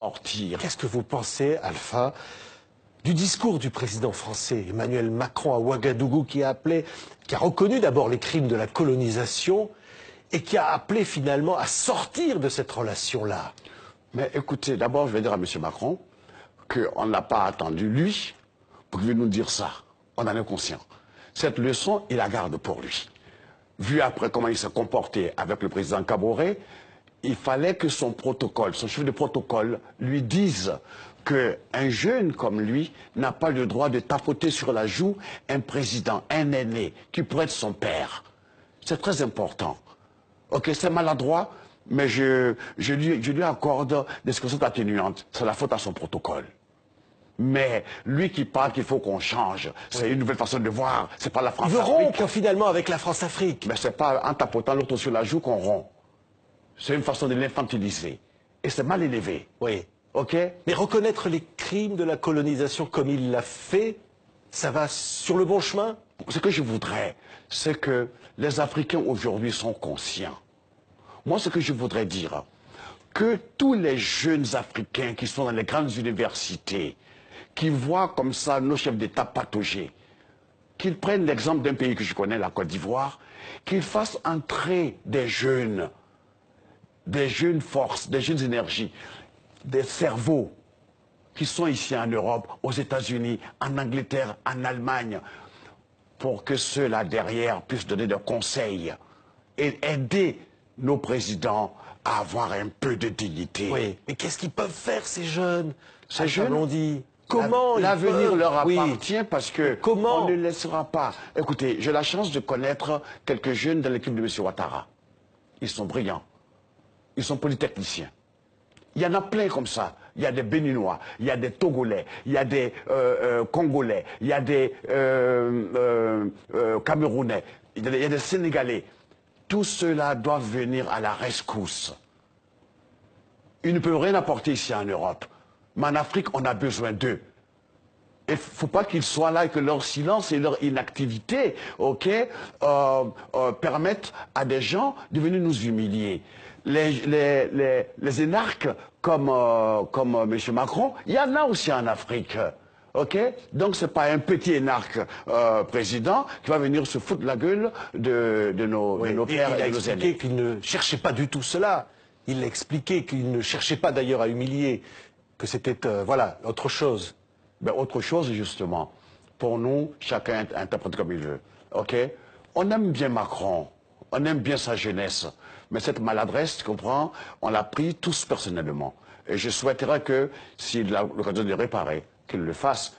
sortir. Qu'est-ce que vous pensez, Alpha, du discours du président français Emmanuel Macron à Ouagadougou qui a reconnu d'abord les crimes de la colonisation et qui a appelé finalement à sortir de cette relation-là? Mais écoutez, d'abord, je vais dire à M. Macron qu'on n'a pas attendu lui pour qu'il vienne nous dire ça. On en est conscient. Cette leçon, il la garde pour lui. Vu après comment il s'est comporté avec le président Kaboré, il fallait que son protocole, son chef de protocole, lui dise qu'un jeune comme lui n'a pas le droit de tapoter sur la joue un président, un aîné, qui pourrait être son père. C'est très important. Ok, c'est maladroit, mais je lui accorde des circonstances atténuantes. C'est la faute à son protocole. Mais lui qui parle qu'il faut qu'on change, c'est une nouvelle façon de voir. C'est pas la France-Afrique. Il veut rompre finalement avec la France-Afrique. Mais c'est pas en tapotant l'autre sur la joue qu'on rompt. C'est une façon de l'infantiliser. Et c'est mal élevé. Oui. Ok? Mais reconnaître les crimes de la colonisation comme il l'a fait, ça va sur le bon chemin? Ce que je voudrais, c'est que les Africains aujourd'hui sont conscients. Moi, ce que je voudrais dire, que tous les jeunes Africains qui sont dans les grandes universités, qui voient comme ça nos chefs d'État patauger, qu'ils prennent l'exemple d'un pays que je connais, la Côte d'Ivoire, qu'ils fassent entrer des jeunes forces, des jeunes énergies, des cerveaux qui sont ici en Europe, aux États-Unis, en Angleterre, en Allemagne, pour que ceux-là derrière puissent donner des conseils et aider nos présidents à avoir un peu de dignité. Oui. Mais qu'est-ce qu'ils peuvent faire, ces jeunes? Ces jeunes, on dit. Comment l'avenir leur oui. appartient parce que comment on ne laissera pas. Écoutez, j'ai la chance de connaître quelques jeunes dans l'équipe de M. Ouattara. Ils sont brillants. Ils sont polytechniciens. Il y en a plein comme ça. Il y a des Béninois, il y a des Togolais, il y a des Congolais, il y a des Camerounais, il y a des Sénégalais. Tous ceux-là doivent venir à la rescousse. Ils ne peuvent rien apporter ici en Europe. Mais en Afrique, on a besoin d'eux. Il ne faut pas qu'ils soient là et que leur silence et leur inactivité, permettent à des gens de venir nous humilier. Les énarques comme M. Macron, il y en a aussi en Afrique. Donc ce n'est pas un petit énarque président qui va venir se foutre la gueule de nos pères et de nos aînés. Il a expliqué qu'il ne cherchait pas du tout cela. Il a expliqué qu'il ne cherchait pas d'ailleurs à humilier, que c'était, voilà, autre chose. Ben, autre chose, justement. Pour nous, chacun interprète comme il veut. On aime bien Macron, on aime bien sa jeunesse, mais cette maladresse, tu comprends, on l'a pris tous personnellement. Et je souhaiterais que, s'il a l'occasion de réparer, qu'il le fasse,